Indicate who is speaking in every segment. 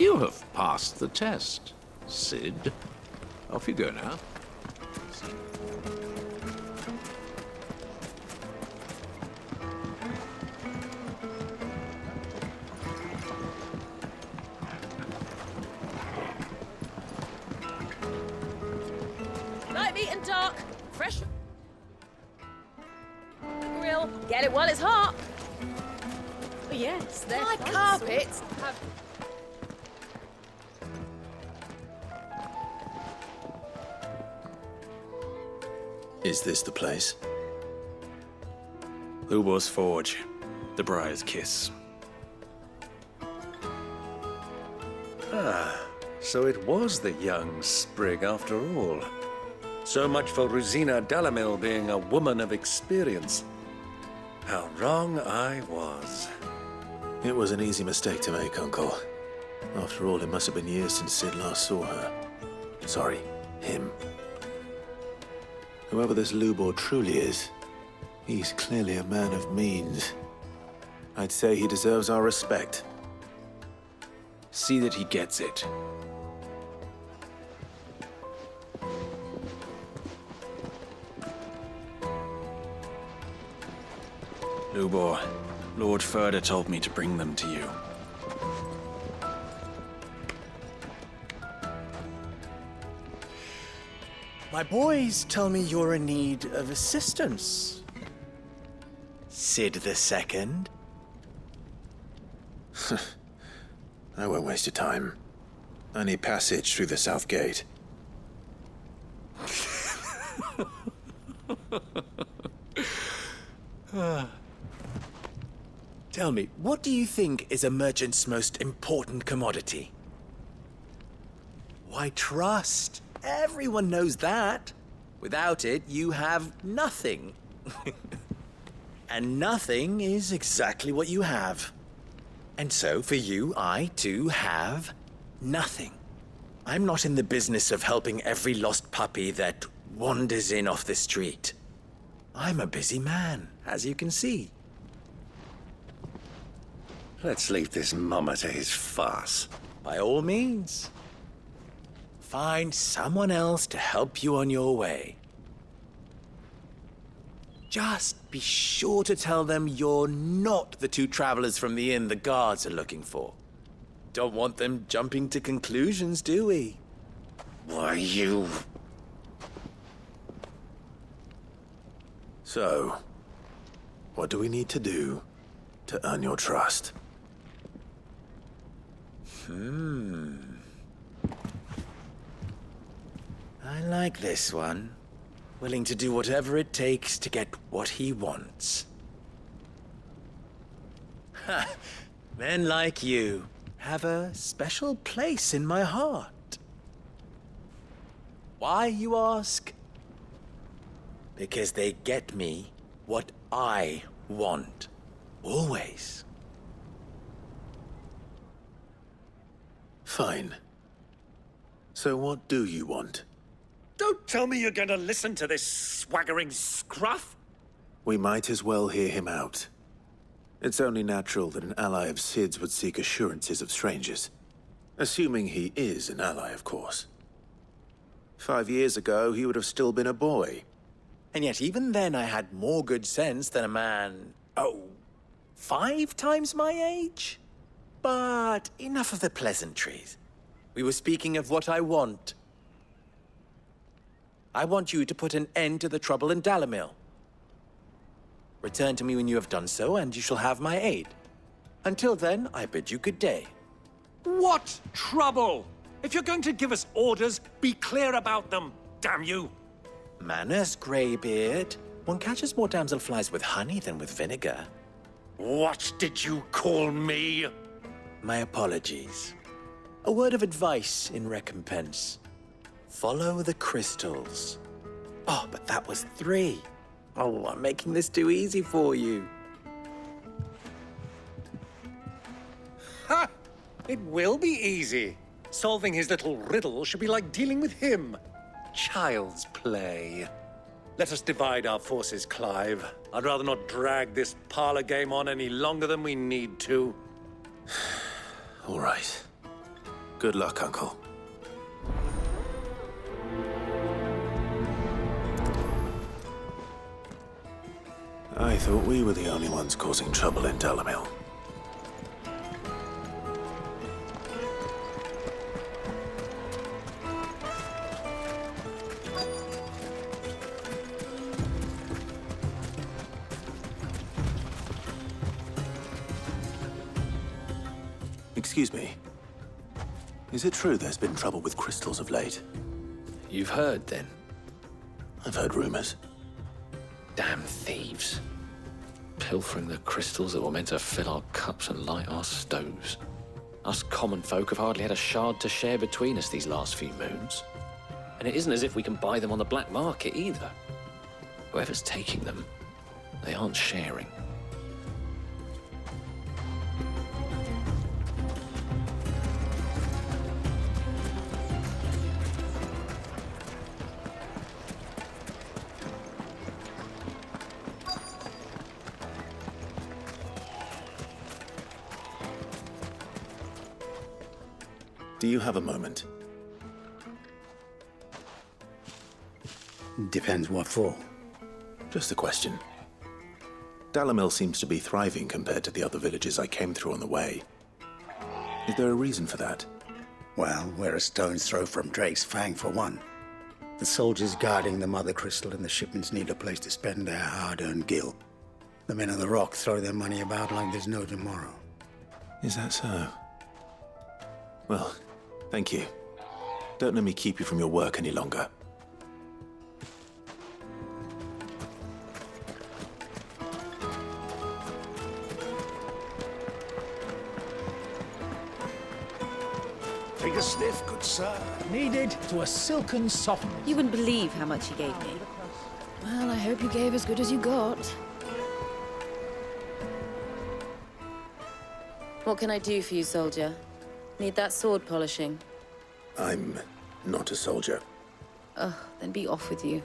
Speaker 1: You have passed the test, Sid. Off you go now.
Speaker 2: Light meat and dark. Fresh. Grill. Get it while it's hot. Oh, yes, they're my carpets have...
Speaker 3: Is this the place?
Speaker 4: Lubor's Forge. The Briar's Kiss.
Speaker 5: Ah, so it was the young sprig after all. So much for Rosina Dalamil being a woman of experience. How wrong I was.
Speaker 3: It was an easy mistake to make, Uncle. After all, it must have been years since Sid last saw her. Sorry, him. Whoever this Lubor truly is, he's clearly a man of means. I'd say he deserves our respect.
Speaker 4: See that he gets it. Lubor, Lord Furder told me to bring them to you.
Speaker 6: My boys tell me you're in need of assistance. Sid the Second?
Speaker 3: I won't waste your time. I need passage through the south gate.
Speaker 6: Tell me, what do you think is a merchant's most important commodity? Why, trust. Everyone knows that. Without it, you have nothing. And nothing is exactly what you have. And so, for you, I, too, have nothing. I'm not in the business of helping every lost puppy that wanders in off the street. I'm a busy man, as you can see.
Speaker 5: Let's leave this mummer to his farce.
Speaker 6: By all means. Find someone else to help you on your way. Just be sure to tell them you're not the two travelers from the inn the guards are looking for. Don't want them jumping to conclusions, do we?
Speaker 5: Why, you...
Speaker 3: So, what do we need to do to earn your trust?
Speaker 6: I like this one. Willing to do whatever it takes to get what he wants. Ha! Men like you have a special place in my heart. Why, you ask? Because they get me what I want. Always.
Speaker 3: Fine. So what do you want?
Speaker 5: Don't tell me you're going to listen to this swaggering scruff!
Speaker 3: We might as well hear him out. It's only natural that an ally of Sid's would seek assurances of strangers. Assuming he is an ally, of course. 5 years ago, he would have still been a boy.
Speaker 6: And yet even then I had more good sense than a man, 5 times my age? But enough of the pleasantries. We were speaking of what I want. I want you to put an end to the trouble in Dalamil. Return to me when you have done so, and you shall have my aid. Until then, I bid you good day.
Speaker 5: What trouble? If you're going to give us orders, be clear about them, damn you!
Speaker 6: Manners, Greybeard. One catches more damselflies with honey than with vinegar.
Speaker 5: What did you call me?
Speaker 6: My apologies. A word of advice in recompense. Follow the crystals. Oh, but that was 3. Oh, I'm making this too easy for you.
Speaker 5: Ha! It will be easy. Solving his little riddle should be like dealing with him. Child's play. Let us divide our forces, Clive. I'd rather not drag this parlor game on any longer than we need to.
Speaker 3: All right. Good luck, Uncle. I thought we were the only ones causing trouble in Dalamil. Excuse me. Is it true there's been trouble with crystals of late?
Speaker 7: You've heard, then?
Speaker 3: I've heard rumors.
Speaker 7: Damn thieves. Pilfering the crystals that were meant to fill our cups and light our stoves. Us common folk have hardly had a shard to share between us these last few moons. And it isn't as if we can buy them on the black market either. Whoever's taking them, they aren't sharing.
Speaker 3: Do you have a moment?
Speaker 8: Depends what for.
Speaker 3: Just a question. Dalamil seems to be thriving compared to the other villages I came through on the way. Is there a reason for that?
Speaker 8: Well, we're a stone's throw from Drake's Fang, for one. The soldiers guarding the Mother Crystal and the shipments need a place to spend their hard-earned gil. The men of the Rock throw their money about like there's no tomorrow.
Speaker 3: Is that so? Well, thank you. Don't let me keep you from your work any longer.
Speaker 9: Take a sniff, good sir. Needed to a silken softness.
Speaker 2: You wouldn't believe how much he gave me. Well, I hope you gave as good as you got. What can I do for you, soldier? Need that sword polishing?
Speaker 3: I'm not a soldier.
Speaker 2: Ugh, then be off with you.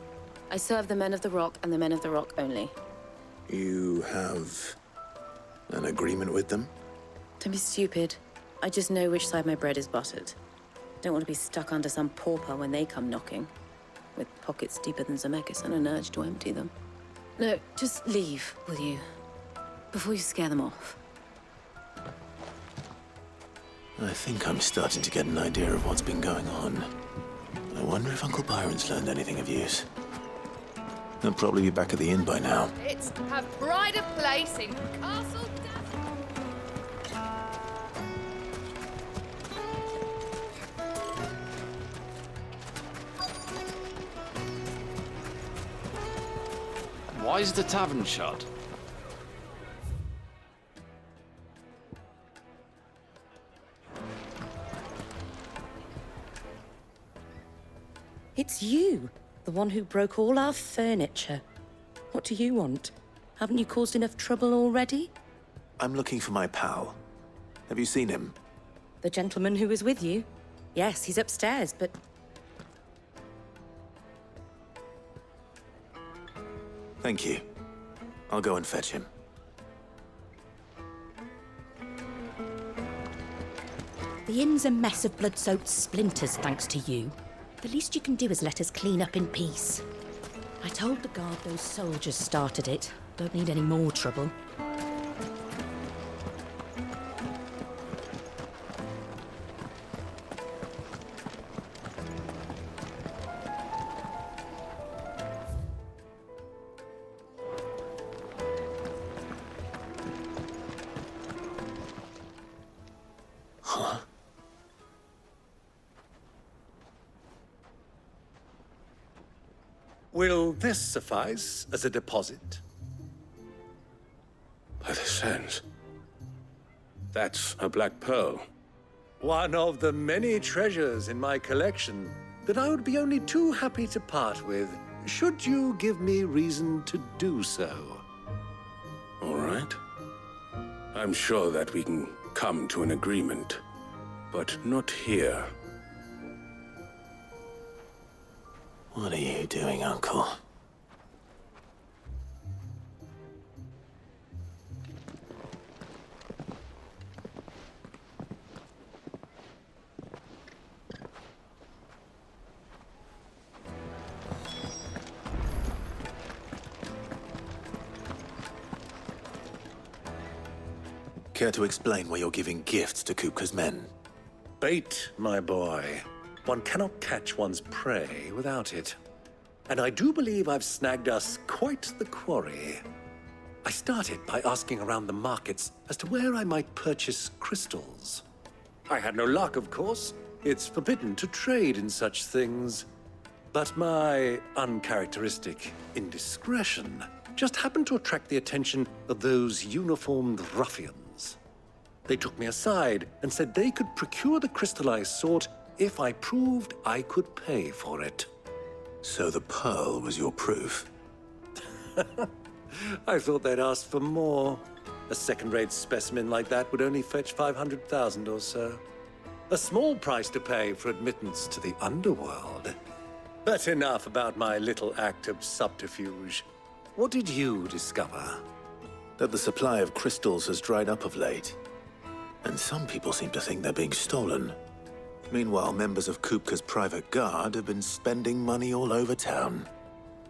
Speaker 2: I serve the men of the Rock and the men of the Rock only.
Speaker 3: You have an agreement with them?
Speaker 2: Don't be stupid. I just know which side my bread is buttered. Don't want to be stuck under some pauper when they come knocking. With pockets deeper than Zemeckis and an urge to empty them. No, just leave, will you? Before you scare them off.
Speaker 3: I think I'm starting to get an idea of what's been going on. I wonder if Uncle Byron's learned anything of use. He'll probably be back at the inn by now.
Speaker 10: It's have pride of place in Castle
Speaker 7: Why is the tavern shut?
Speaker 11: It's you, the one who broke all our furniture. What do you want? Haven't you caused enough trouble already?
Speaker 3: I'm looking for my pal. Have you seen him?
Speaker 11: The gentleman who was with you? Yes, he's upstairs, but...
Speaker 3: Thank you. I'll go and fetch him.
Speaker 11: The inn's a mess of blood-soaked splinters, thanks to you. The least you can do is let us clean up in peace. I told the guard those soldiers started it. Don't need any more trouble.
Speaker 5: Will this suffice as a deposit?
Speaker 12: By the sands. That's a black pearl.
Speaker 5: One of the many treasures in my collection that I would be only too happy to part with, should you give me reason to do so.
Speaker 12: All right. I'm sure that we can come to an agreement, but not here.
Speaker 3: What are you doing, Uncle? Care to explain why you're giving gifts to Kupka's men?
Speaker 5: Bait, my boy. One cannot catch one's prey without it. And I do believe I've snagged us quite the quarry. I started by asking around the markets as to where I might purchase crystals. I had no luck, of course. It's forbidden to trade in such things. But my uncharacteristic indiscretion just happened to attract the attention of those uniformed ruffians. They took me aside and said they could procure the crystal I sought if I proved I could pay for it.
Speaker 3: So the pearl was your proof?
Speaker 5: I thought they'd ask for more. A second-rate specimen like that would only fetch 500,000 or so. A small price to pay for admittance to the underworld. But enough about my little act of subterfuge. What did you discover?
Speaker 3: That the supply of crystals has dried up of late. And some people seem to think they're being stolen. Meanwhile, members of Kupka's private guard have been spending money all over town.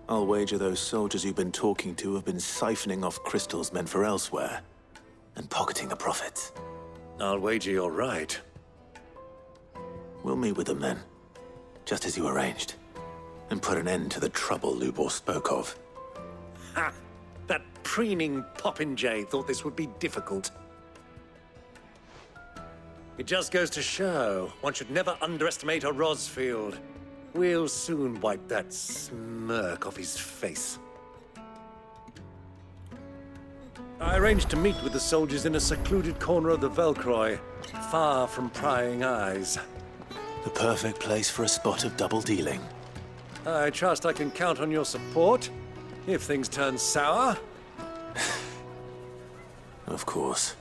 Speaker 3: I'll wager those soldiers you've been talking to have been siphoning off crystals meant for elsewhere, and pocketing the profits.
Speaker 5: I'll wager you're right.
Speaker 3: We'll meet with them then, just as you arranged, and put an end to the trouble Lubor spoke of.
Speaker 5: Ha! That preening popinjay thought this would be difficult. It just goes to show, one should never underestimate a Rosfield. We'll soon wipe that smirk off his face. I arranged to meet with the soldiers in a secluded corner of the Velcroy, far from prying eyes.
Speaker 3: The perfect place for a spot of double dealing.
Speaker 5: I trust I can count on your support, if things turn sour.
Speaker 3: Of course.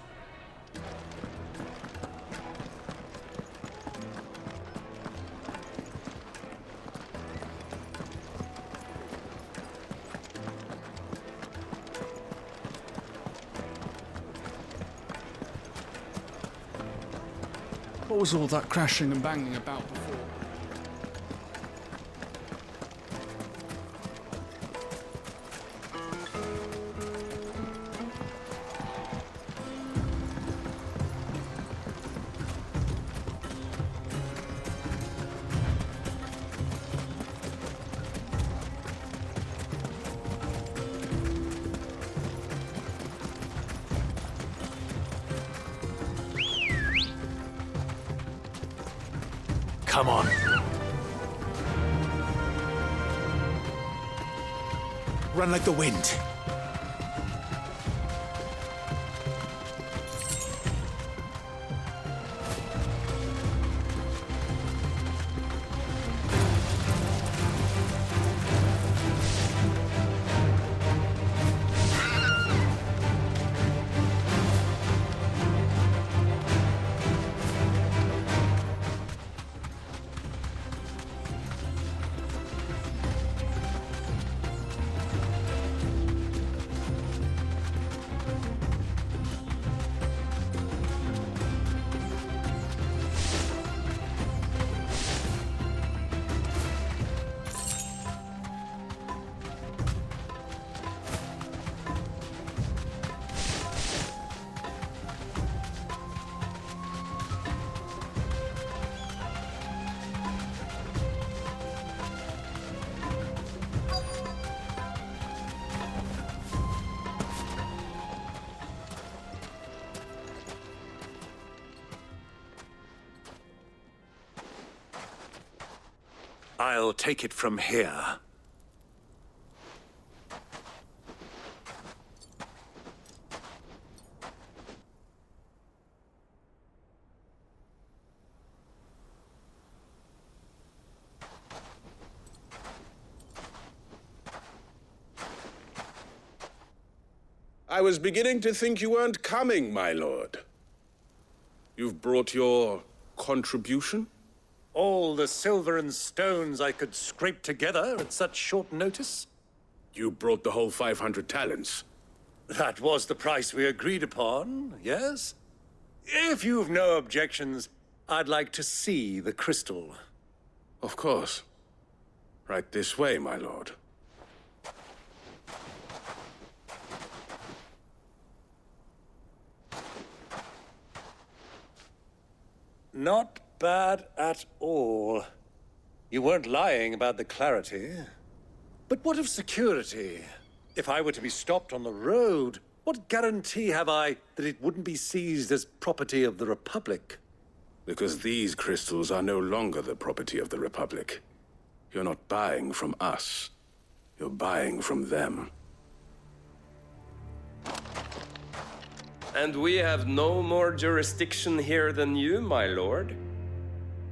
Speaker 13: What was all that crashing and banging about before?
Speaker 3: Come on. Run like the wind.
Speaker 5: I'll take it from here.
Speaker 12: I was beginning to think you weren't coming, my lord. You've brought your contribution?
Speaker 5: All the silver and stones I could scrape together at such short notice?
Speaker 12: You brought the whole 500 talents.
Speaker 5: That was the price we agreed upon, yes? If you've no objections, I'd like to see the crystal.
Speaker 12: Of course. Right this way, my lord.
Speaker 5: Not bad at all. You weren't lying about the clarity. But what of security? If I were to be stopped on the road, what guarantee have I that it wouldn't be seized as property of the Republic?
Speaker 12: Because these crystals are no longer the property of the Republic. You're not buying from us. You're buying from them.
Speaker 14: And we have no more jurisdiction here than you, my lord.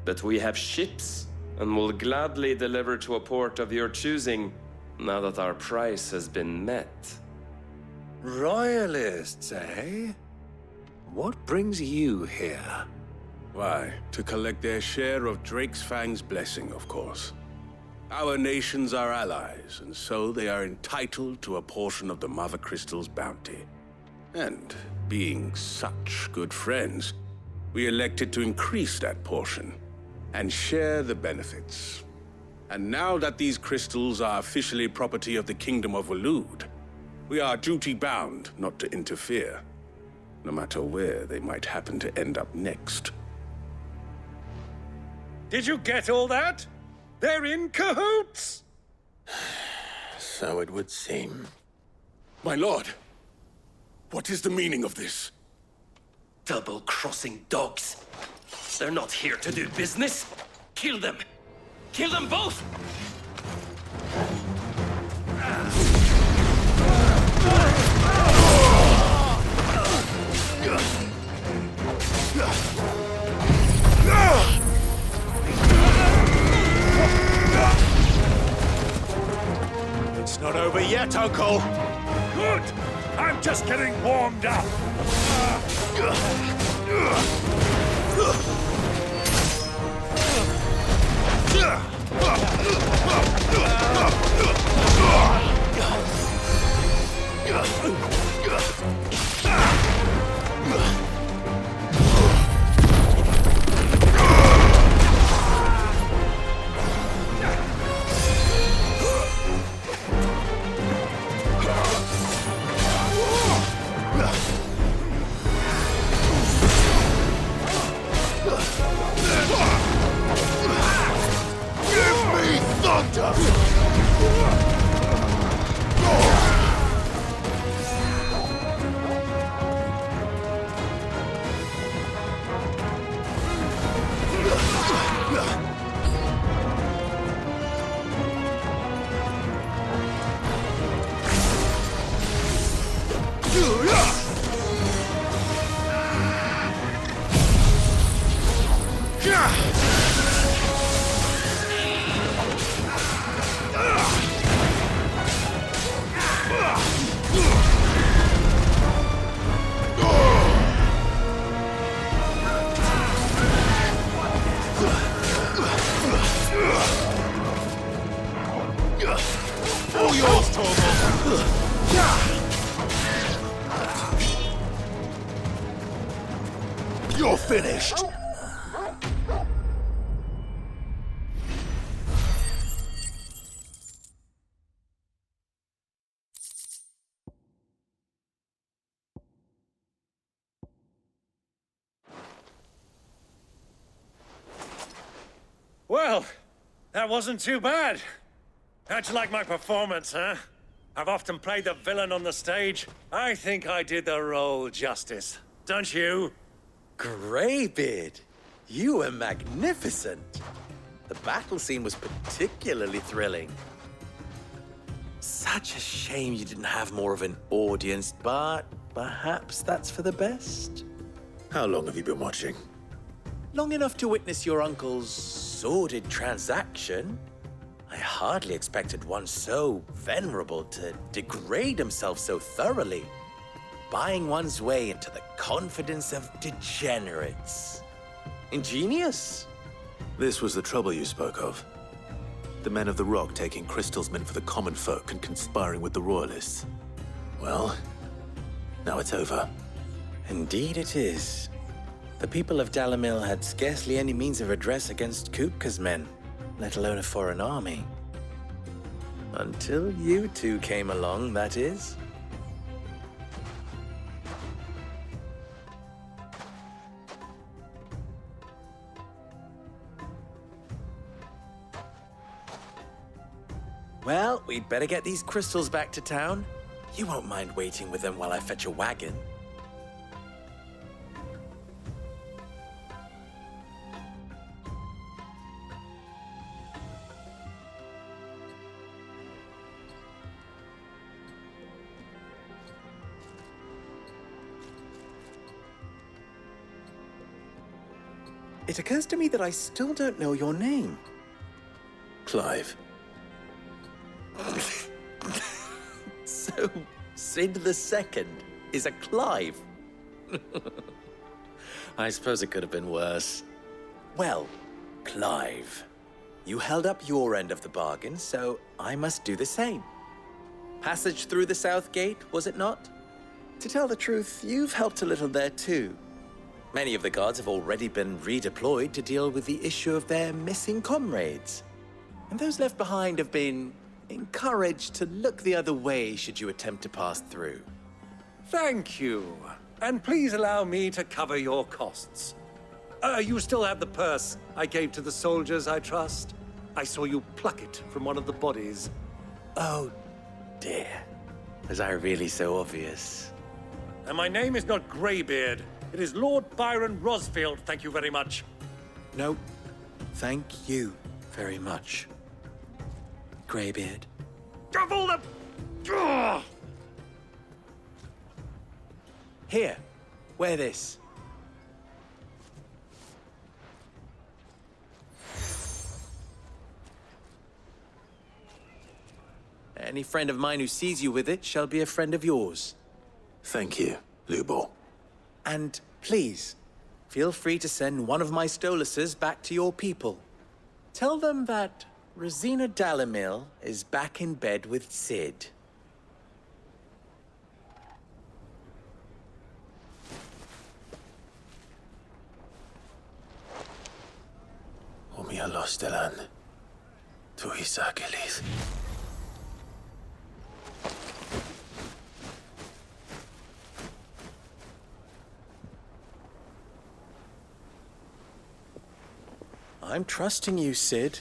Speaker 14: But we have ships, and will gladly deliver to a port of your choosing, now that our price has been met.
Speaker 5: Royalists, eh? What brings you here?
Speaker 12: Why, to collect their share of Drake's Fang's blessing, of course. Our nations are allies, and so they are entitled to a portion of the Mother Crystal's bounty. And, being such good friends, we elected to increase that portion and share the benefits. And now that these crystals are officially property of the Kingdom of Waloed, we are duty-bound not to interfere, no matter where they might happen to end up next.
Speaker 5: Did you get all that? They're in cahoots!
Speaker 3: So it would seem.
Speaker 12: My lord, what is the meaning of this?
Speaker 14: Double-crossing dogs. They're not here to do business. Kill them! Kill them both!
Speaker 6: It's not over yet, Uncle!
Speaker 5: Good! I'm just getting warmed up!
Speaker 6: All yours, Torvald! You're finished!
Speaker 5: Well, that wasn't too bad. How'd you like my performance, huh? I've often played the villain on the stage. I think I did the role justice. Don't you?
Speaker 6: Greybeard, you were magnificent. The battle scene was particularly thrilling. Such a shame you didn't have more of an audience, but perhaps that's for the best.
Speaker 3: How long have you been watching?
Speaker 6: Long enough to witness your uncle's sordid transaction. I hardly expected one so venerable to degrade himself so thoroughly, buying one's way into the confidence of degenerates. Ingenious.
Speaker 3: This was the trouble you spoke of. The men of the Rock taking crystals meant for the common folk and conspiring with the Royalists. Well, now it's over.
Speaker 6: Indeed it is. The people of Dalamil had scarcely any means of redress against Kupka's men, let alone a foreign army. Until you two came along, that is. Well, we'd better get these crystals back to town. You won't mind waiting with them while I fetch a wagon. It occurs to me that I still don't know your name.
Speaker 3: Clive.
Speaker 6: So, Sid the Second is a Clive. I suppose it could have been worse. Well, Clive, you held up your end of the bargain, so I must do the same. Passage through the South Gate, was it not? To tell the truth, you've helped a little there too. Many of the guards have already been redeployed to deal with the issue of their missing comrades. And those left behind have been encouraged to look the other way should you attempt to pass through.
Speaker 5: Thank you. And please allow me to cover your costs. You still have the purse I gave to the soldiers, I trust? I saw you pluck it from one of the bodies.
Speaker 6: Oh, dear. Was I really so obvious?
Speaker 5: And my name is not Greybeard. It is Lord Byron Rosfield, thank you very much.
Speaker 6: No, thank you very much, Greybeard.
Speaker 5: Of all the... Ugh!
Speaker 6: Here, wear this. Any friend of mine who sees you with it shall be a friend of yours.
Speaker 3: Thank you, Lubor.
Speaker 6: And please, feel free to send one of my Stoluses back to your people. Tell them that Rosina Dalamil is back in bed with Sid.
Speaker 3: Omia Lostelan. Tu Isakelis.
Speaker 6: I'm trusting you, Sid.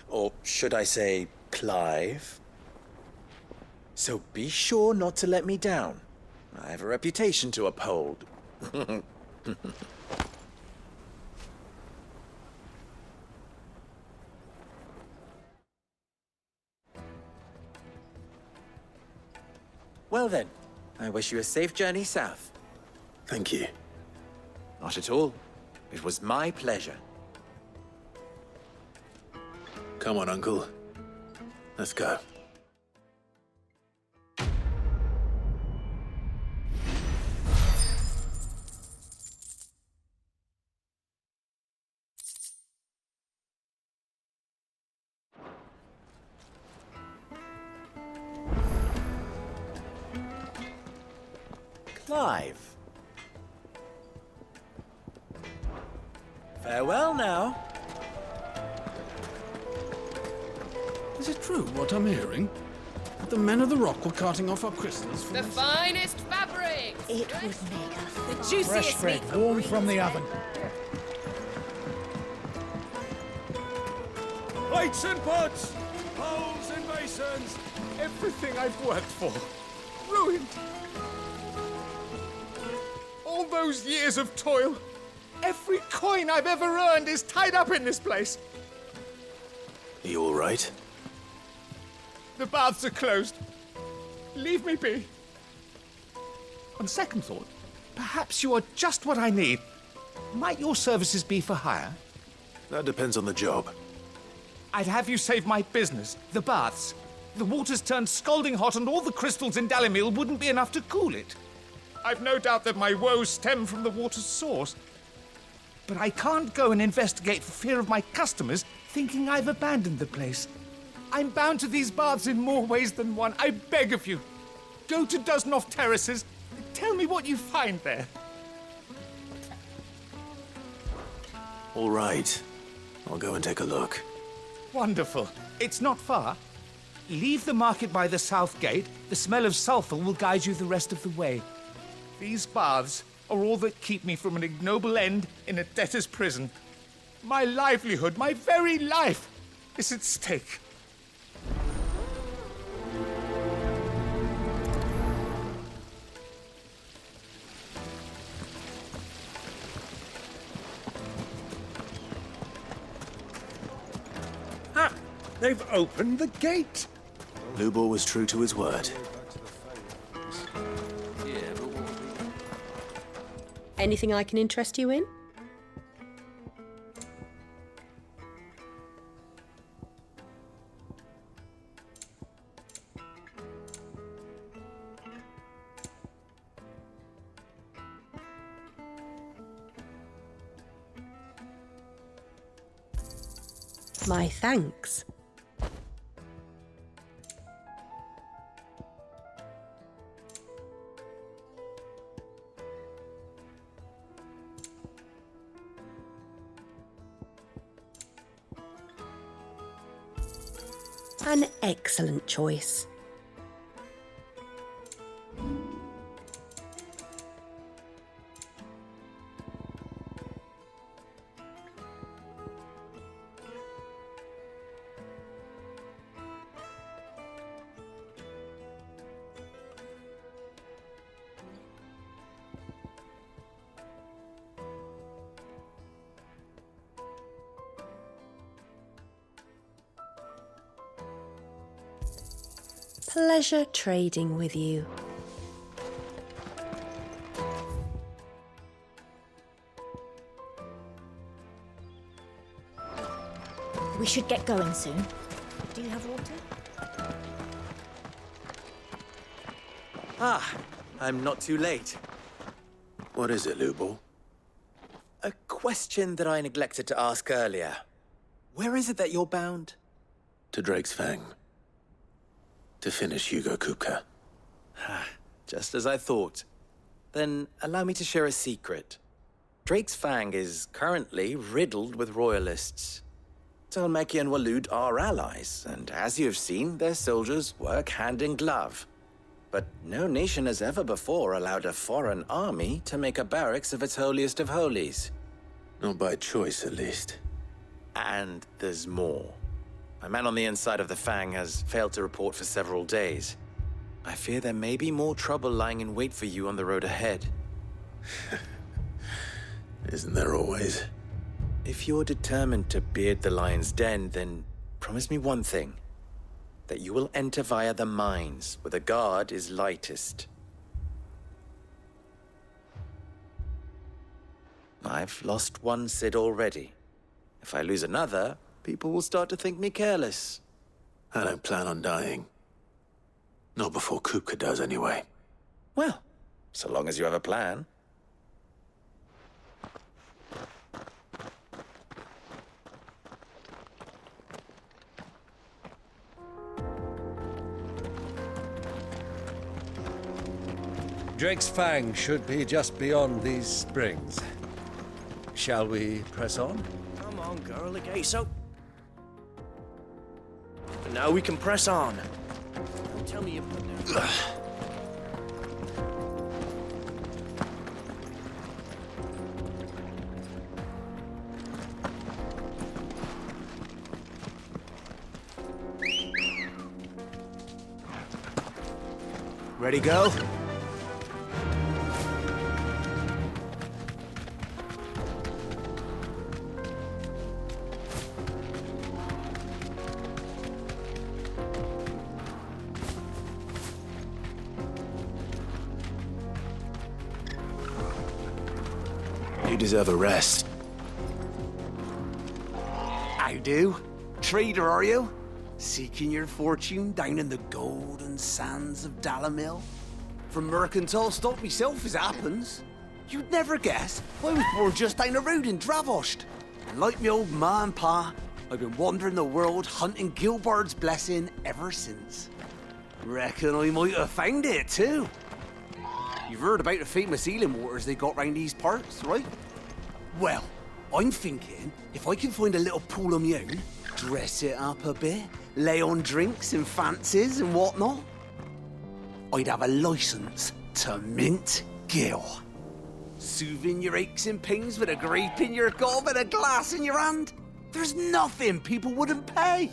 Speaker 6: Or should I say, Clive? So be sure not to let me down. I have a reputation to uphold. Well then, I wish you a safe journey south.
Speaker 3: Thank you.
Speaker 6: Not at all. It was my pleasure.
Speaker 3: Come on, Uncle. Let's go.
Speaker 6: Clive. Farewell now.
Speaker 13: Is it true what I'm hearing? That the men of the rock were carting off our crystals from
Speaker 10: The
Speaker 13: us?
Speaker 10: finest fabrics!
Speaker 11: It was mega.
Speaker 10: The juiciest
Speaker 9: Fresh bread,
Speaker 10: meat.
Speaker 9: warm from the oven.
Speaker 12: Plates and pots! Bowls and basins!
Speaker 9: Everything I've worked for. Ruined. All those years of toil. Every coin I've ever earned is tied up in this place.
Speaker 3: You all right?
Speaker 9: The baths are closed. Leave me be. On second thought, perhaps you are just what I need. Might your services be for hire?
Speaker 3: That depends on the job.
Speaker 9: I'd have you save my business, the baths. The water's turned scalding hot and all the crystals in Dalamil wouldn't be enough to cool it. I've no doubt that my woes stem from the water's source. But I can't go and investigate for fear of my customers thinking I've abandoned the place. I'm bound to these baths in more ways than one. I beg of you. Go to Dusnoff Terraces. Tell me what you find there.
Speaker 3: All right. I'll go and take a look.
Speaker 9: Wonderful. It's not far. Leave the market by the south gate. The smell of sulfur will guide you the rest of the way. These baths are all that keep me from an ignoble end in a debtor's prison. My livelihood, my very life, is at stake.
Speaker 5: They've opened the gate.
Speaker 3: Lubor was true to his word.
Speaker 15: Anything I can interest you in? My thanks. An excellent choice. Pleasure trading with you.
Speaker 11: We should get going soon. Do you have water?
Speaker 6: Ah, I'm not too late.
Speaker 3: What is it, Lubor?
Speaker 6: A question that I neglected to ask earlier. Where is it that you're bound?
Speaker 3: To Drake's Fang. To finish Hugo Kupka.
Speaker 6: Just as I thought. Then allow me to share a secret. Drake's Fang is currently riddled with royalists. Talmeki and Walud are allies, and as you have seen, their soldiers work hand in glove. But no nation has ever before allowed a foreign army to make a barracks of its holiest of holies.
Speaker 3: Not by choice, at least.
Speaker 6: And there's more. My man on the inside of the Fang has failed to report for several days. I fear there may be more trouble lying in wait for you on the road ahead.
Speaker 3: Isn't there always?
Speaker 6: If you're determined to beard the lion's den, then promise me one thing. That you will enter via the mines, where the guard is lightest. I've lost one Cid already. If I lose another, people will start to think me careless.
Speaker 3: I don't plan on dying. Not before Kupka does, anyway.
Speaker 6: Well, so long as you have a plan.
Speaker 5: Drake's Fang should be just beyond these springs. Shall we press on?
Speaker 4: Come on, girl, the gate's open. Now we can press on. Don't tell me you put down.
Speaker 6: Ready, go?
Speaker 3: You deserve a rest.
Speaker 16: How do? Trader, are you? Seeking your fortune down in the golden sands of Dalamil? From mercantile stock myself, as it happens. You'd never guess, I was born just down the road in Dravost. And like me old ma and pa, I've been wandering the world hunting Gilbard's blessing ever since. Reckon I might have found it, too. You've heard about the famous healing waters they got round these parts, right? Well, I'm thinking, if I can find a little pool of my own, dress it up a bit, lay on drinks and fancies and whatnot, I'd have a license to mint Gil. Soothing your aches and pains with a grape in your gob and a glass in your hand. There's nothing people wouldn't pay.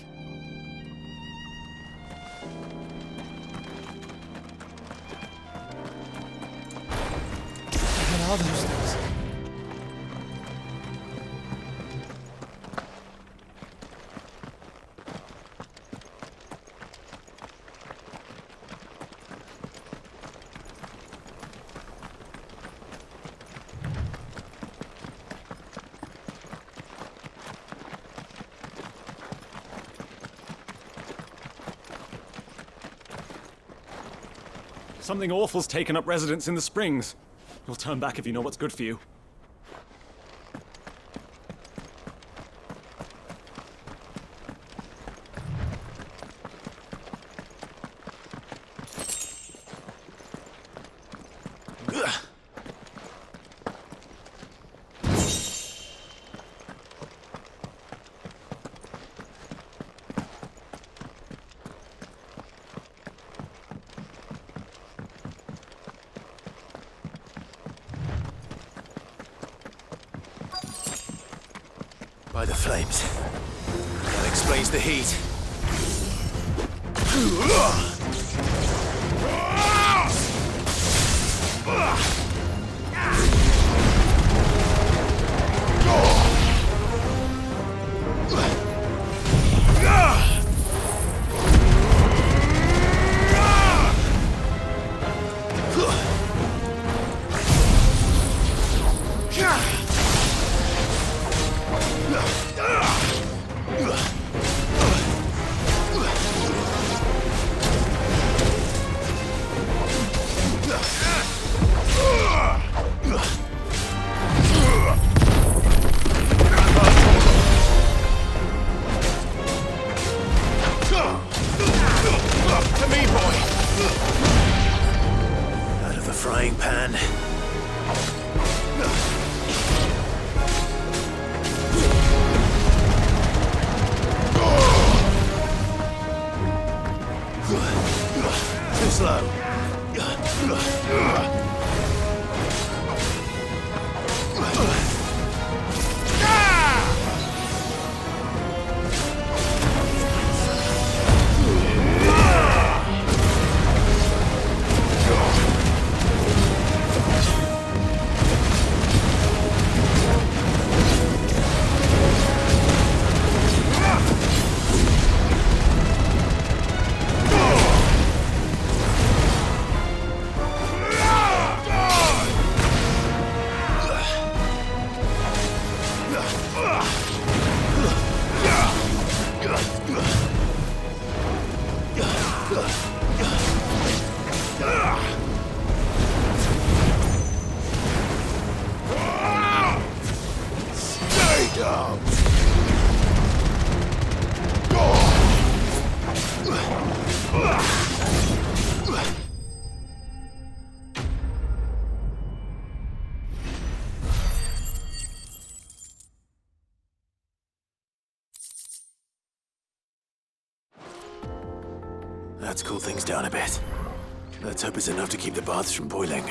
Speaker 13: What are those things?
Speaker 17: Something awful's taken up residence in the springs. You'll turn back if you know what's good for you.
Speaker 3: By the flames. That explains the heat. Frying pan. Too slow. Stay down. That's cooled things down a bit. Let's hope it's enough to keep the baths from boiling.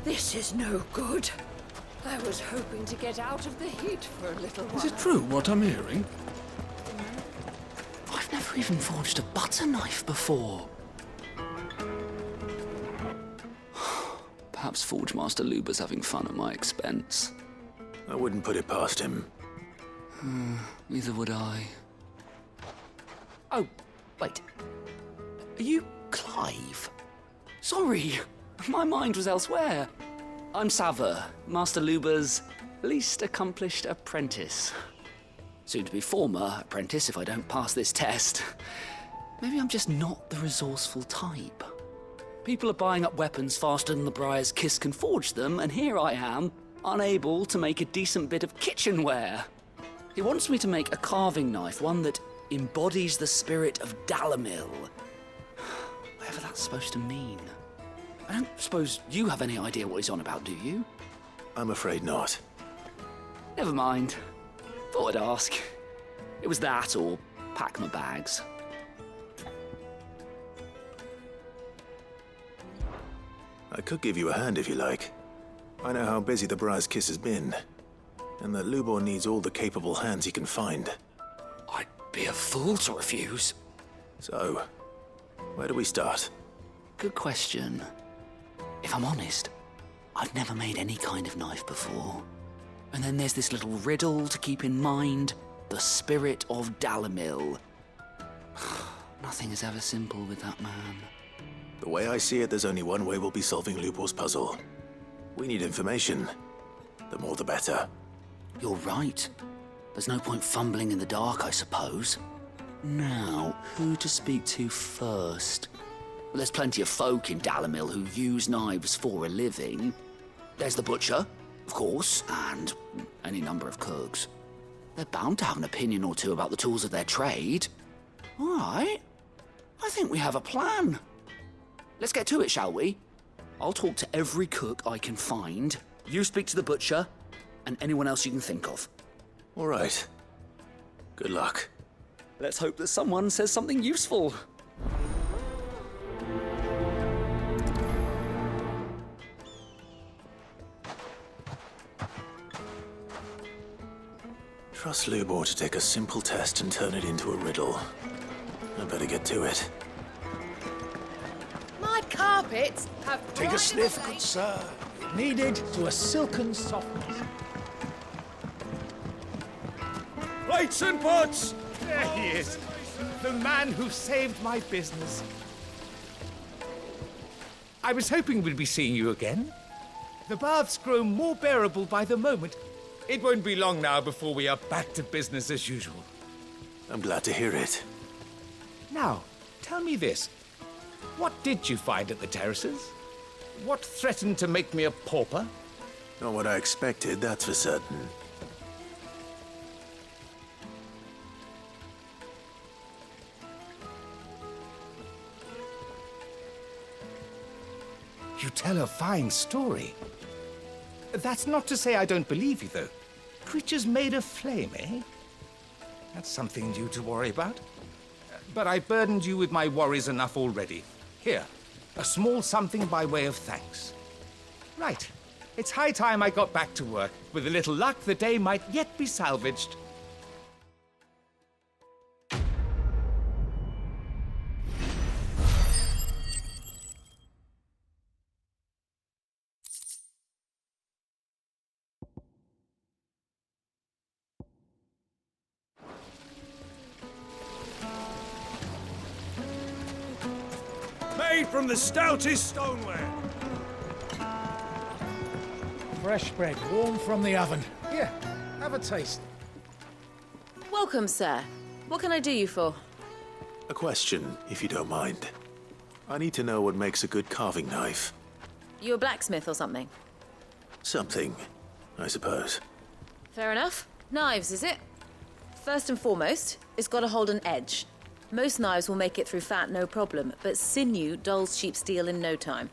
Speaker 10: This is no good. I was hoping to get out of the heat for a little while.
Speaker 13: Is it true what I'm hearing?
Speaker 18: I've never even forged a butter knife before. Perhaps Forge Master Luber's having fun at my expense.
Speaker 3: I wouldn't put it past him.
Speaker 18: Neither would I.
Speaker 19: Oh, wait. Are you Clive?
Speaker 18: Sorry, my mind was elsewhere. I'm Sava, Master Luber's least accomplished apprentice. Soon to be former apprentice if I don't pass this test. Maybe I'm just not the resourceful type. People are buying up weapons faster than the Briar's Kiss can forge them, and here I am, unable to make a decent bit of kitchenware. He wants me to make a carving knife, one that embodies the spirit of Dalamil. Whatever that's supposed to mean. I don't suppose you have any idea what he's on about, do you?
Speaker 3: I'm afraid not.
Speaker 18: Never mind. Thought I'd ask. It was that or pack my bags.
Speaker 3: I could give you a hand if you like. I know how busy the Briar's Kiss has been, and that Lubor needs all the capable hands he can find.
Speaker 18: I
Speaker 19: Be a fool to refuse.
Speaker 3: So, where do we start?
Speaker 19: Good question. If I'm honest, I've never made any kind of knife before. And then there's this little riddle to keep in mind. The spirit of Dalimil. Nothing is ever simple with that man.
Speaker 3: The way I see it, there's only one way we'll be solving Lubor's puzzle. We need information. The more the better.
Speaker 19: You're right. There's no point fumbling in the dark, I suppose. Now, who to speak to first? Well, there's plenty of folk in Dalimil who use knives for a living. There's the butcher, of course, and any number of cooks. They're bound to have an opinion or two about the tools of their trade. All right. I think we have a plan. Let's get to it, shall we? I'll talk to every cook I can find. You speak to the butcher, and anyone else you can think of.
Speaker 3: All right. Good luck.
Speaker 19: Let's hope that someone says something useful.
Speaker 3: Trust Lubor to take a simple test and turn it into a riddle. I better get to it.
Speaker 10: My carpets have
Speaker 20: Take a sniff, good sir. Needed to a silken softness.
Speaker 9: Plates and pots! There he is. The man who saved my business. I was hoping we'd be seeing you again. The baths grow more bearable by the moment. It won't be long now before we are back to business as usual.
Speaker 3: I'm glad to hear it.
Speaker 9: Now, tell me this. What did you find at the terraces? What threatened to make me a pauper?
Speaker 3: Not what I expected, that's for certain.
Speaker 9: You tell a fine story. That's not to say I don't believe you, though. Creatures made of flame, eh? That's something new to worry about. But I burdened you with my worries enough already. Here, a small something by way of thanks. Right. It's high time I got back to work. With a little luck, the day might yet be salvaged.
Speaker 12: Made from the stoutest stoneware.
Speaker 20: Fresh bread, warm from the oven. Here, have a taste.
Speaker 2: Welcome, sir. What can I do you for?
Speaker 3: A question, if you don't mind. I need to know what makes a good carving knife.
Speaker 2: You a blacksmith or something?
Speaker 3: Something, I suppose.
Speaker 2: Fair enough. Knives, is it? First and foremost, it's got to hold an edge. Most knives will make it through fat, no problem, but sinew dulls cheap steel in no time.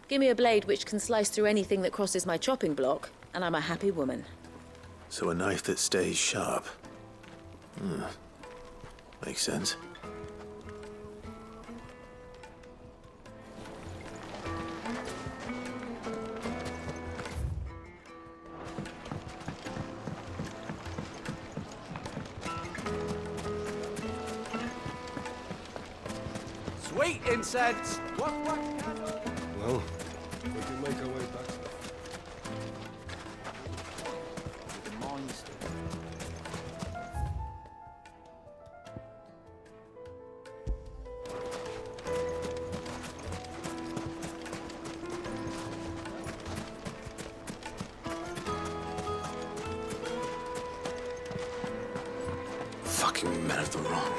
Speaker 2: Give me a blade which can slice through anything that crosses my chopping block, and I'm a happy woman.
Speaker 3: So a knife that stays sharp. Makes sense.
Speaker 16: Sweet incense! What?
Speaker 12: Well, we can make our way back.
Speaker 3: Fucking men of the wrong.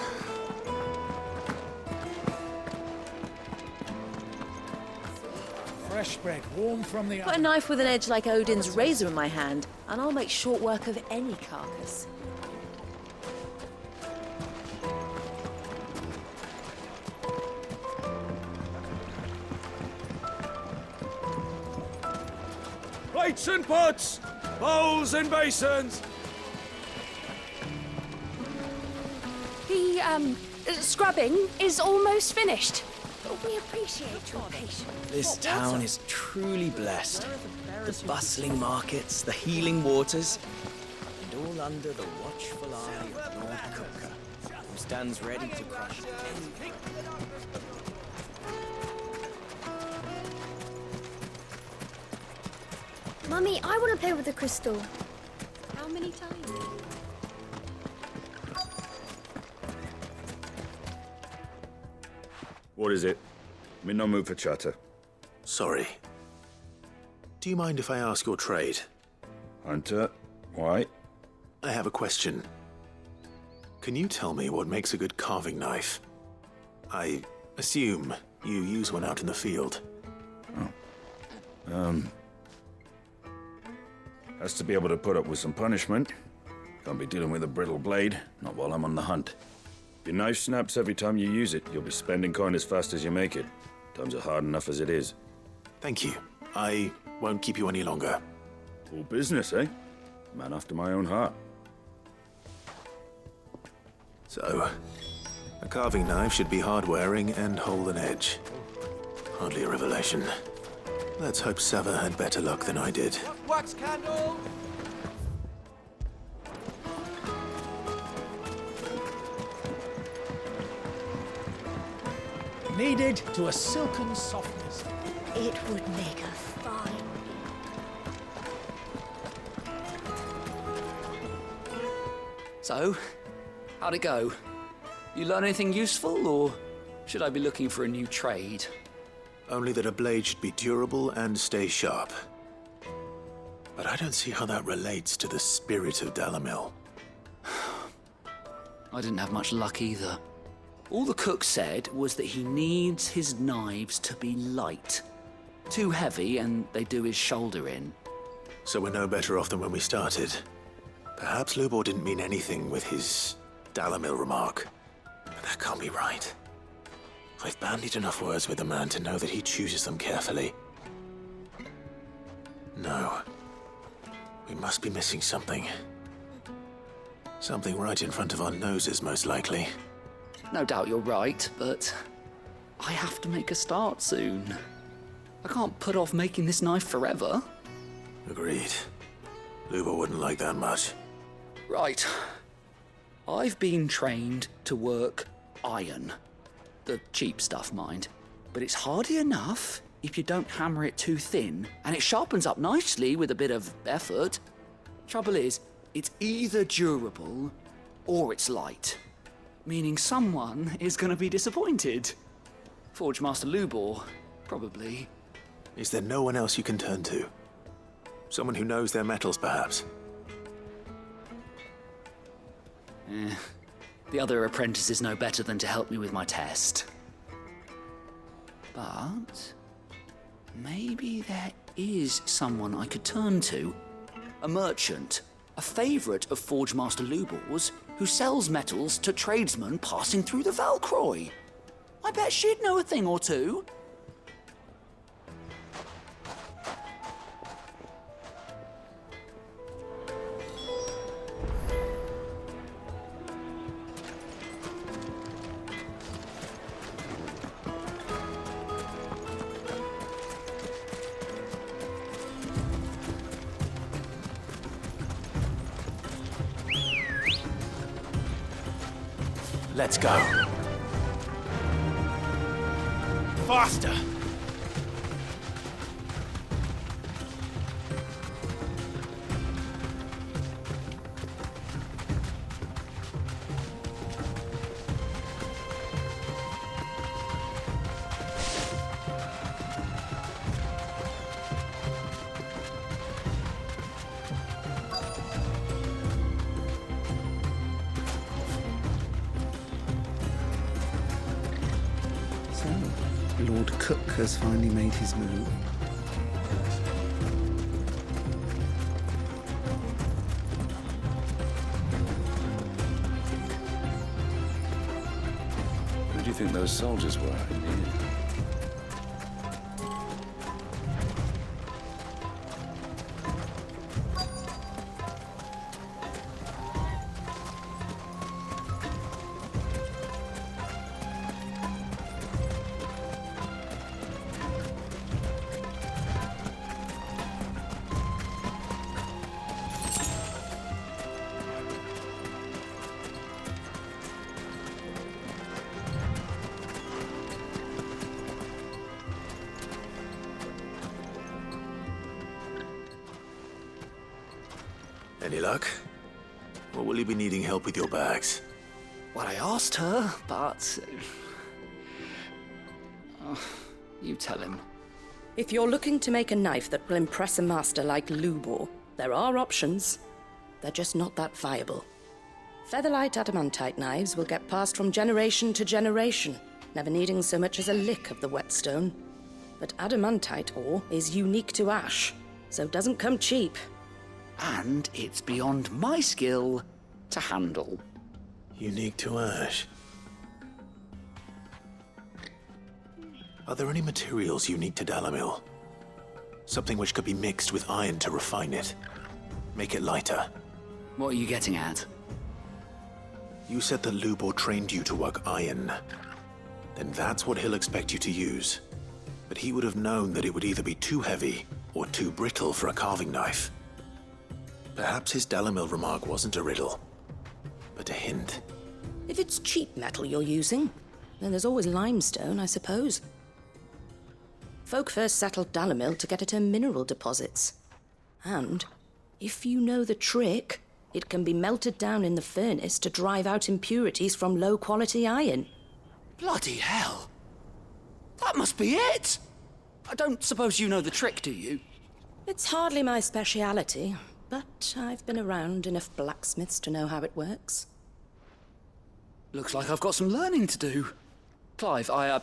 Speaker 20: Fresh bread, warm from the
Speaker 2: Put a
Speaker 20: oven.
Speaker 2: knife with an edge like Odin's razor in my hand, and I'll make short work of any carcass.
Speaker 12: Plates and pots! Bowls and basins!
Speaker 10: The, scrubbing is almost finished. We appreciate your patience.
Speaker 6: This town is truly blessed. The bustling markets, the healing waters, and all under the watchful eye of Lord Cooker. who stands ready to crush anything.
Speaker 21: Mummy, I want to play with the crystal. How many times?
Speaker 22: What is it? I'm in no mood for chatter.
Speaker 3: Sorry. Do you mind if I ask your trade?
Speaker 22: Hunter, why?
Speaker 3: I have a question. Can you tell me what makes a good carving knife? I assume you use one out in the field.
Speaker 22: Has to be able to put up with some punishment. Can't be dealing with a brittle blade, not while I'm on the hunt. If your knife snaps every time you use it, you'll be spending coin as fast as you make it. Times are hard enough as it is.
Speaker 3: Thank you. I won't keep you any longer.
Speaker 22: All business, eh? Man after my own heart.
Speaker 3: So, a carving knife should be hard-wearing and hold an edge. Hardly a revelation. Let's hope Sava had better luck than I did.
Speaker 9: Wax candle!
Speaker 20: Kneaded to a silken softness.
Speaker 15: It would make a fine.
Speaker 18: So, how'd it go? You learn anything useful, or should I be looking for a new trade?
Speaker 3: Only that a blade should be durable and stay sharp. But I don't see how that relates to the spirit of Dalamil.
Speaker 18: I didn't have much luck either. All the cook said was that he needs his knives to be light. Too heavy and they do his shoulder in.
Speaker 3: So we're no better off than when we started. Perhaps Lubor didn't mean anything with his Dalamil remark. But that can't be right. I've bandied enough words with the man to know that he chooses them carefully. No. We must be missing something. Something right in front of our noses, most likely.
Speaker 18: No doubt you're right, but I have to make a start soon. I can't put off making this knife forever.
Speaker 3: Agreed. Lubor wouldn't like that much.
Speaker 18: Right. I've been trained to work iron. The cheap stuff, mind. But it's hardy enough if you don't hammer it too thin, and it sharpens up nicely with a bit of effort. Trouble is, it's either durable or it's light. Meaning someone is going to be disappointed. Forge Master Lubor, probably.
Speaker 3: Is there no one else you can turn to? Someone who knows their metals, perhaps?
Speaker 18: The other apprentices know better than to help me with my test. But maybe there is someone I could turn to. A merchant, a favourite of Forge Master Lubor's, who sells metals to tradesmen passing through the Valcroy. I bet she'd know a thing or two.
Speaker 3: Let's go.
Speaker 6: Faster!
Speaker 23: Lord Cook has finally made his move.
Speaker 12: Who do you think those soldiers were?
Speaker 3: Any luck? Or will you be needing help with your bags?
Speaker 18: Well, I asked her, but... you tell him.
Speaker 11: If you're looking to make a knife that will impress a master like Lubor, there are options. They're just not that viable. Featherlight adamantite knives will get passed from generation to generation, never needing so much as a lick of the whetstone. But adamantite ore is unique to ash, so doesn't come cheap.
Speaker 18: And it's beyond my skill to handle.
Speaker 3: Unique to ash. Are there any materials unique to Dalamil? Something which could be mixed with iron to refine it. Make it lighter.
Speaker 18: What are you getting at?
Speaker 3: You said that Lubor trained you to work iron. Then that's what he'll expect you to use. But he would have known that it would either be too heavy or too brittle for a carving knife. Perhaps his Dalamil remark wasn't a riddle, but a hint.
Speaker 11: If it's cheap metal you're using, then there's always limestone, I suppose. Folk first settled Dalamil to get at her mineral deposits. And, if you know the trick, it can be melted down in the furnace to drive out impurities from low-quality iron.
Speaker 18: Bloody hell! That must be it! I don't suppose you know the trick, do you?
Speaker 11: It's hardly my speciality, but I've been around enough blacksmiths to know how it works.
Speaker 18: Looks like I've got some learning to do. Clive, I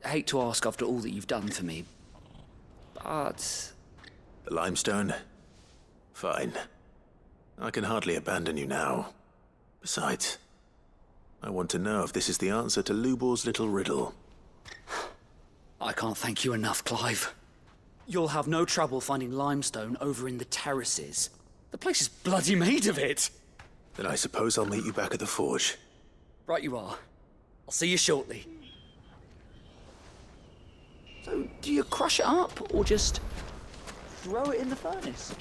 Speaker 18: hate to ask after all that you've done for me, but...
Speaker 3: The limestone? Fine. I can hardly abandon you now. Besides, I want to know if this is the answer to Lubor's little riddle.
Speaker 18: I can't thank you enough, Clive. You'll have no trouble finding limestone over in the terraces. The place is bloody made of it.
Speaker 3: Then I suppose I'll meet you back at the forge.
Speaker 18: Right you are. I'll see you shortly. So, do you crush it up, or just throw it in the furnace?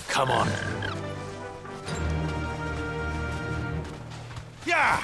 Speaker 3: Come on.
Speaker 16: Yeah!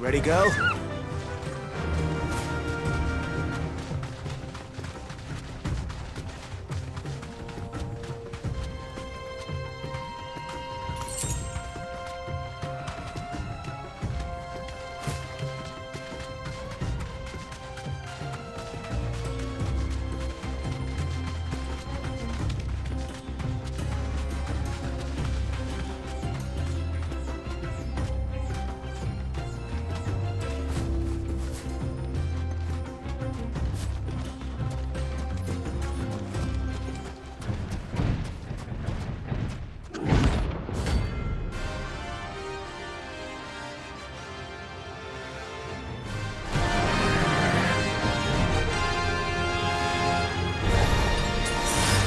Speaker 3: Ready, go?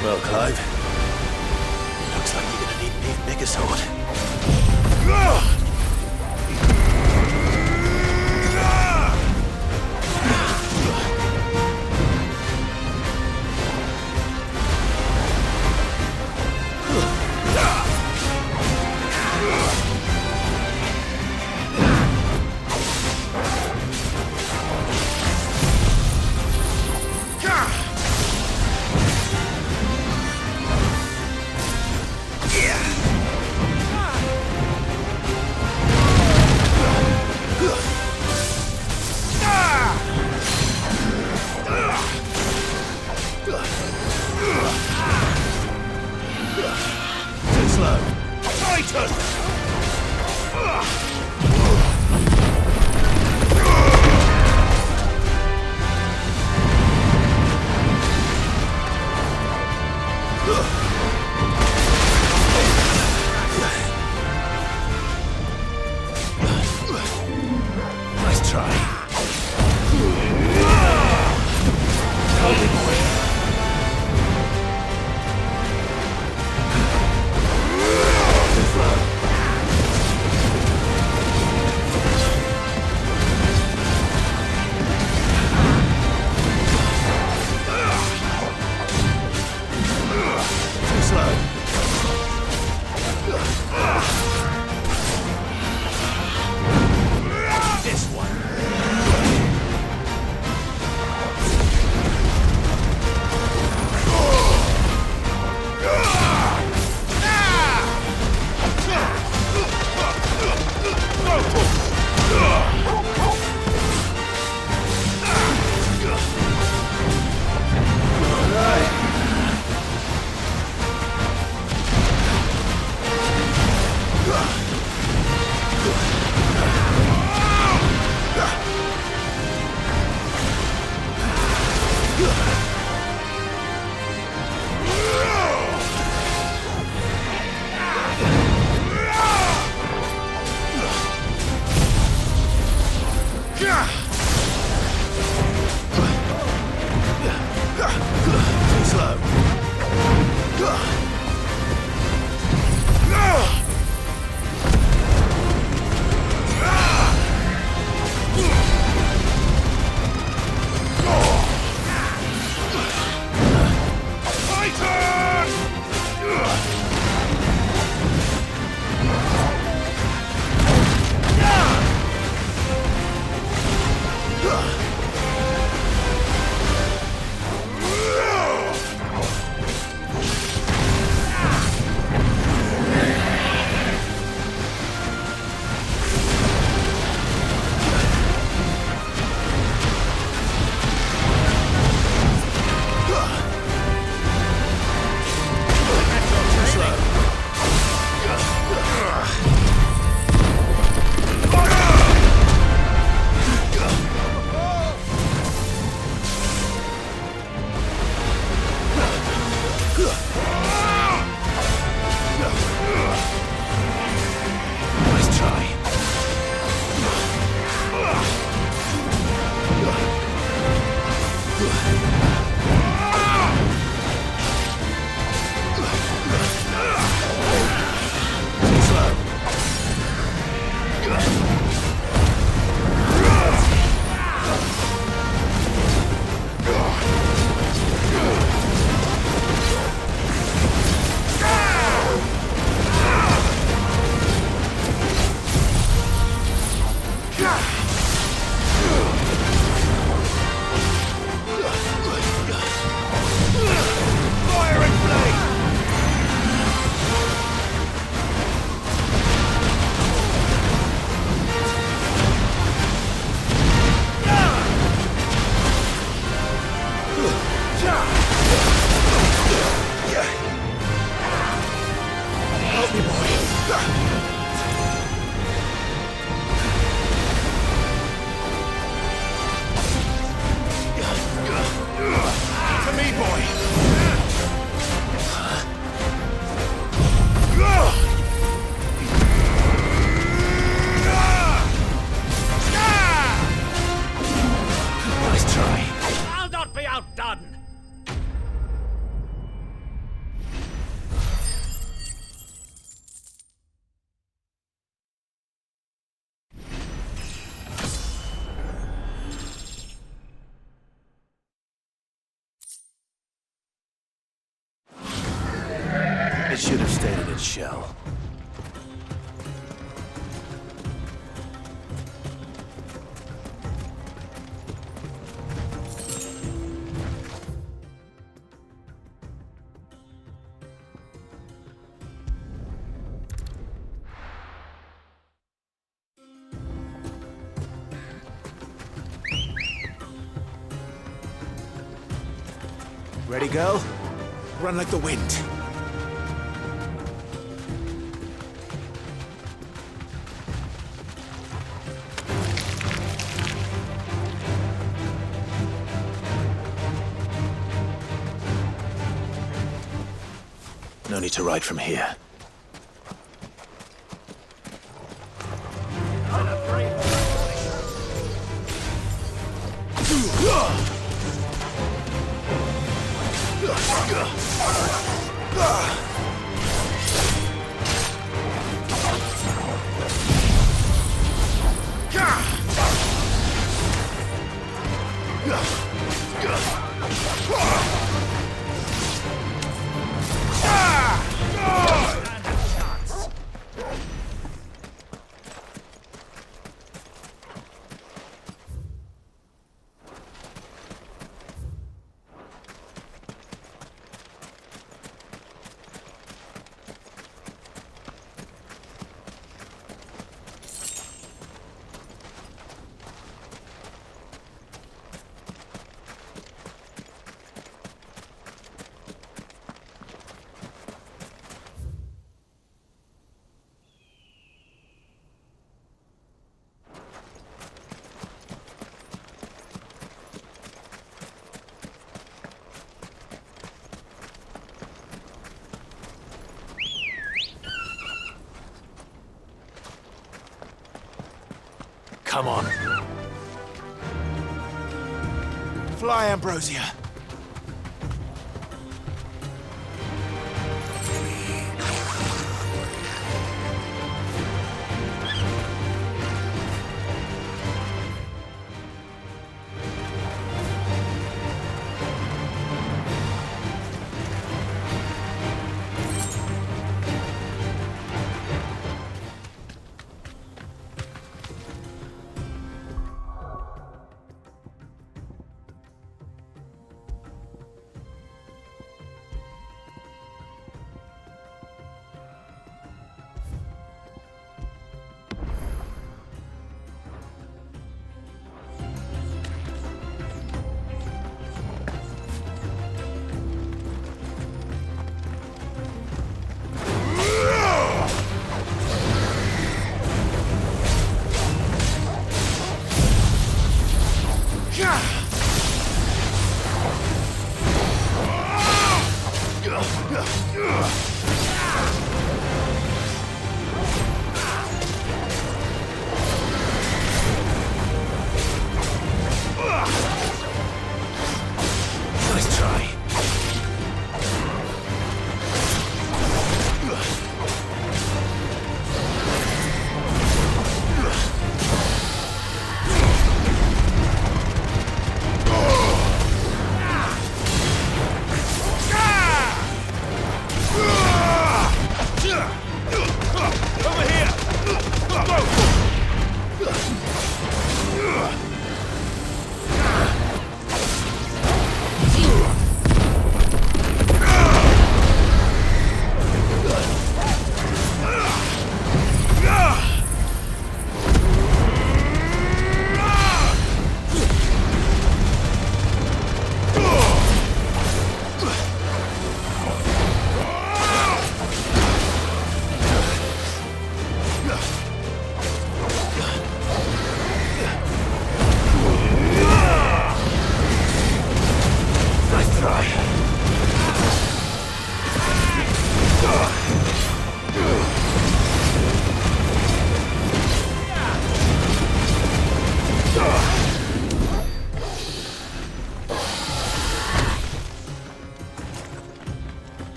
Speaker 3: Well, Clive, looks like you're gonna need an even bigger sword. try.
Speaker 6: Help me, boy.
Speaker 3: Too slow.
Speaker 6: This one.
Speaker 3: It should have stayed in its shell. Ready, go? Run like the wind. No need to ride from here.
Speaker 1: Come on. Fly, Ambrosia.